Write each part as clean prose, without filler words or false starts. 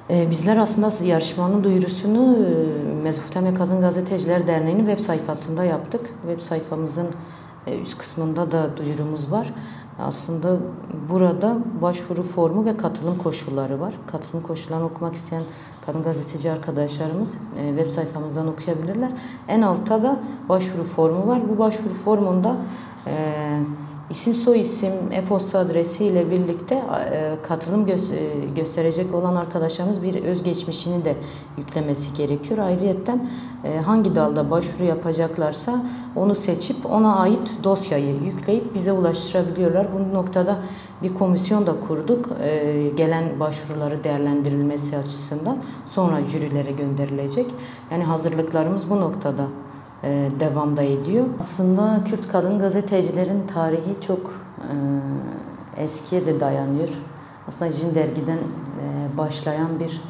Bizler aslında yarışmanın duyurusunu Mezopotamya Kadın Gazeteciler Derneği'nin web sayfasında yaptık. Web sayfamızın üst kısmında da duyurumuz var. Aslında burada başvuru formu ve katılım koşulları var. Katılım koşullarını okumak isteyen kadın gazeteci arkadaşlarımız web sayfamızdan okuyabilirler. En altta da başvuru formu var. Bu başvuru formunda İsim, soyisim, e-posta adresi ile birlikte katılım gösterecek olan arkadaşlarımız bir özgeçmişini de yüklemesi gerekiyor. Ayrıyeten hangi dalda başvuru yapacaklarsa onu seçip ona ait dosyayı yükleyip bize ulaştırabiliyorlar. Bu noktada bir komisyon da kurduk. Gelen başvuruları değerlendirilmesi açısından sonra jürilere gönderilecek. Yani hazırlıklarımız bu noktada devamda ediyor. Aslında Kürt kadın gazetecilerin tarihi çok eskiye de dayanıyor. Aslında Jin dergiden başlayan bir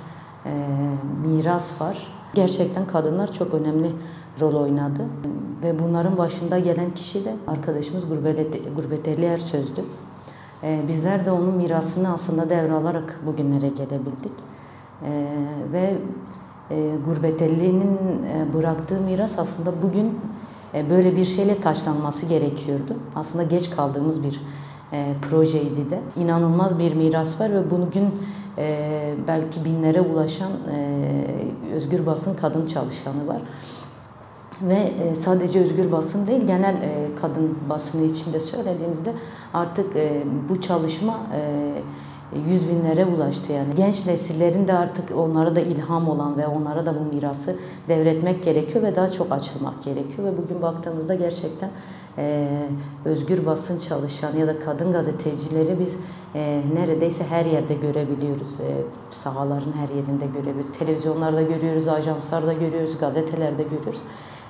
miras var. Gerçekten kadınlar çok önemli rol oynadı. Ve bunların başında gelen kişi de arkadaşımız Gurbeteli Ersöz'dü. Bizler de onun mirasını aslında devralarak bugünlere gelebildik. Ve Gurbeteli'nin bıraktığı miras aslında bugün böyle bir şeyle taçlanması gerekiyordu. Aslında geç kaldığımız bir projeydi de. İnanılmaz bir miras var ve bugün belki binlere ulaşan özgür basın kadın çalışanı var. Ve sadece özgür basın değil, genel kadın basını içinde söylediğimizde artık bu çalışma 100 binlere ulaştı yani. Genç nesillerin de artık onlara da ilham olan ve onlara da bu mirası devretmek gerekiyor ve daha çok açılmak gerekiyor. Ve bugün baktığımızda gerçekten özgür basın çalışanı ya da kadın gazetecileri biz neredeyse her yerde görebiliyoruz. Sahaların her yerinde görebiliyoruz. Televizyonlarda görüyoruz, ajanslarda görüyoruz, gazetelerde görüyoruz.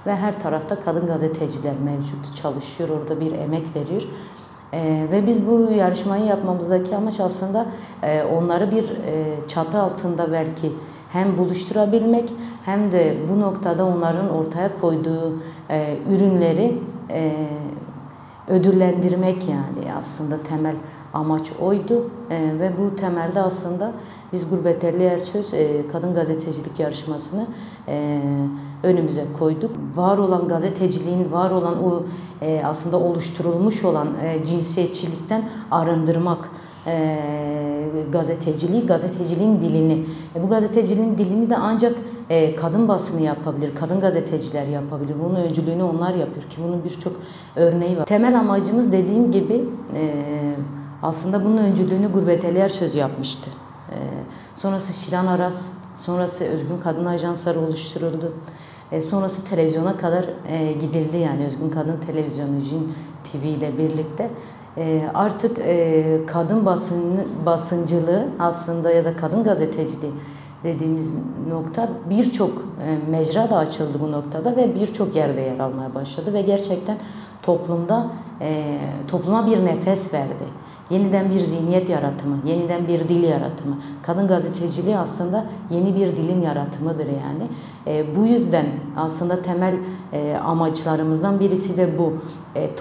Ve her tarafta kadın gazeteciler mevcut, çalışıyor, orada bir emek veriyor. Ve biz bu yarışmayı yapmamızdaki amaç aslında onları bir çatı altında belki hem buluşturabilmek hem de bu noktada onların ortaya koyduğu ürünleri ödüllendirmek, yani aslında temel amaç oydu. Ve bu temelde aslında biz Gurbeteli Ersöz kadın gazetecilik yarışmasını önümüze koyduk. Var olan gazeteciliğin, var olan o aslında oluşturulmuş olan cinsiyetçilikten arındırmak gazeteciliği, gazeteciliğin dilini. Bu gazeteciliğin dilini de ancak kadın basını yapabilir, kadın gazeteciler yapabilir. Bunun öncülüğünü onlar yapıyor ki bunun birçok örneği var. Temel amacımız dediğim gibi aslında bunun öncülüğünü Gurbeteli Ersöz yapmıştı. Sonrası Şilan Aras, sonrası Özgün Kadın Ajansları oluşturuldu. Sonrası televizyona kadar gidildi, yani Özgün Kadın Televizyonu, Jin TV ile birlikte. Artık kadın basıncılığı aslında ya da kadın gazeteciliği dediğimiz nokta birçok mecra da açıldı bu noktada ve birçok yerde yer almaya başladı ve gerçekten topluma bir nefes verdi. Yeniden bir zihniyet yaratımı, yeniden bir dil yaratımı. Kadın gazeteciliği aslında yeni bir dilin yaratımıdır yani. Bu yüzden aslında temel amaçlarımızdan birisi de bu.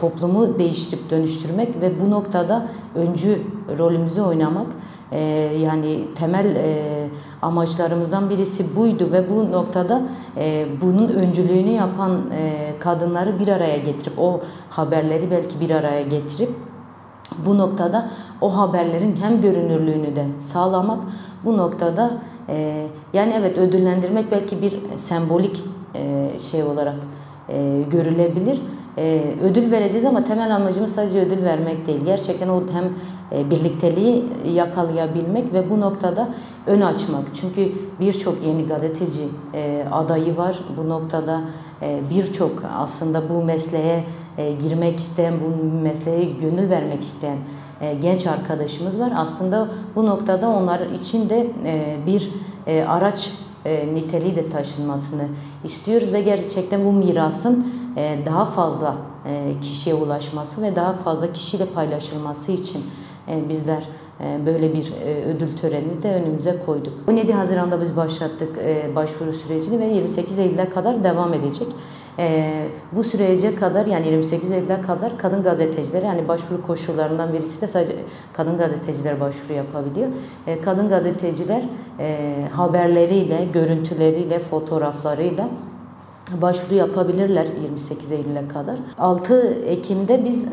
Toplumu değiştirip dönüştürmek ve bu noktada öncü rolümüzü oynamak. Yani temel amaçlarımızdan birisi buydu ve bu noktada bunun öncülüğünü yapan kadınları bir araya getirip, o haberleri belki bir araya getirip bu noktada o haberlerin hem görünürlüğünü de sağlamak, bu noktada yani evet, ödüllendirmek belki bir sembolik şey olarak görülebilir. Ödül vereceğiz ama temel amacımız sadece ödül vermek değil. Gerçekten o hem birlikteliği yakalayabilmek ve bu noktada ön açmak. Çünkü birçok yeni gazeteci adayı var. Bu noktada birçok aslında bu mesleğe girmek isteyen, bu mesleğe gönül vermek isteyen genç arkadaşımız var. Aslında bu noktada onlar için de bir araç niteliği de taşınmasını istiyoruz ve gerçekten bu mirasın daha fazla kişiye ulaşması ve daha fazla kişiyle paylaşılması için bizler böyle bir ödül törenini de önümüze koyduk. 17 Haziran'da biz başlattık başvuru sürecini ve 28 Eylül'e kadar devam edecek. Bu sürece kadar, yani 28 Eylül'e kadar kadın gazeteciler, yani başvuru koşullarından birisi de sadece kadın gazeteciler başvuru yapabiliyor. Kadın gazeteciler haberleriyle, görüntüleriyle, fotoğraflarıyla başvuru yapabilirler 28 Eylül'e kadar. 6 Ekim'de biz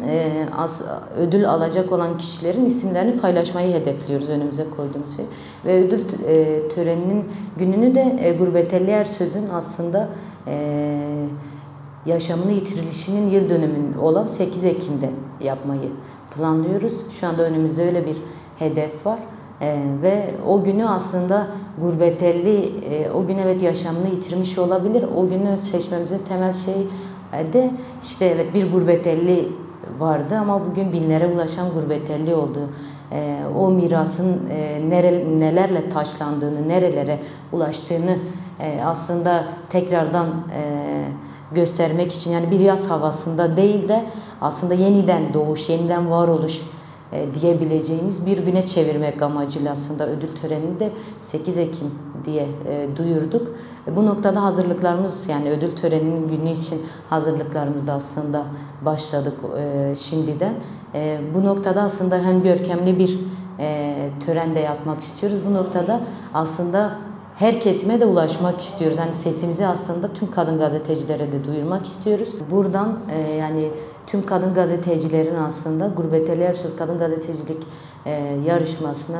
ödül alacak olan kişilerin isimlerini paylaşmayı hedefliyoruz, önümüze koyduğumuz şey. Ve ödül töreninin gününü de Gurbeteli Ersöz'ün aslında yaşamını yitirilişinin yıl dönümü olan 8 Ekim'de yapmayı planlıyoruz. Şu anda önümüzde öyle bir hedef var. Ve o günü aslında Gurbeteli, o gün evet yaşamını yitirmiş olabilir. O günü seçmemizin temel şeyi de işte evet bir Gurbeteli vardı ama bugün binlere ulaşan Gurbeteli oldu. O mirasın nelerle taşlandığını, nerelere ulaştığını aslında tekrardan göstermek için, yani bir yaz havasında değil de aslında yeniden doğuş, yeniden varoluş diyebileceğimiz bir güne çevirmek amacıyla aslında ödül törenini de 8 Ekim diye duyurduk. Bu noktada hazırlıklarımız, yani ödül töreninin günü için hazırlıklarımız da aslında başladık şimdiden. Bu noktada aslında hem görkemli bir tören de yapmak istiyoruz. Bu noktada aslında her kesime de ulaşmak istiyoruz. Yani sesimizi aslında tüm kadın gazetecilere de duyurmak istiyoruz. Buradan yani tüm kadın gazetecilerin aslında Gurbeteli Ersöz Kadın Gazetecilik yarışmasına,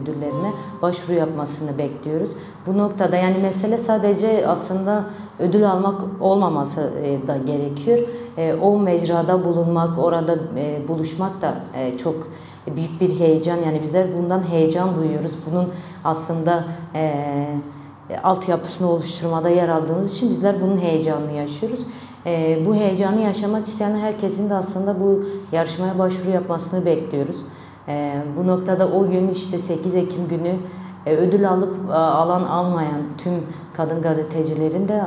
ödüllerine başvuru yapmasını bekliyoruz. Bu noktada yani mesele sadece aslında ödül almak olmaması da gerekiyor. O mecrada bulunmak, orada buluşmak da çok büyük bir heyecan. Yani bizler bundan heyecan duyuyoruz. Bunun aslında altyapısını oluşturmada yer aldığımız için bizler bunun heyecanını yaşıyoruz. Bu heyecanı yaşamak isteyen herkesin de aslında bu yarışmaya başvuru yapmasını bekliyoruz. Bu noktada o gün işte 8 Ekim günü ödül alıp almayan tüm kadın gazetecilerin de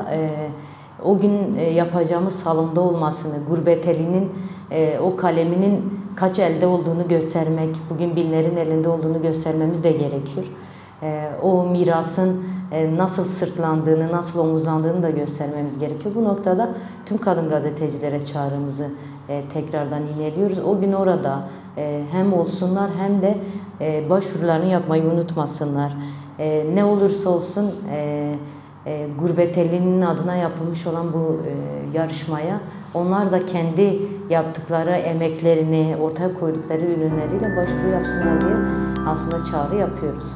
o gün yapacağımız salonda olmasını, Gurbeteli'nin o kaleminin kaç elde olduğunu göstermek, bugün binlerin elinde olduğunu göstermemiz de gerekiyor. O mirasın nasıl sırtlandığını, nasıl omuzlandığını da göstermemiz gerekiyor. Bu noktada tüm kadın gazetecilere çağrımızı tekrardan yineliyoruz. O gün orada hem olsunlar hem de başvurularını yapmayı unutmasınlar. Ne olursa olsun Gurbeteli'nin adına yapılmış olan bu yarışmaya onlar da kendi yaptıkları emeklerini, ortaya koydukları ürünleriyle başvuru yapsınlar diye aslında çağrı yapıyoruz.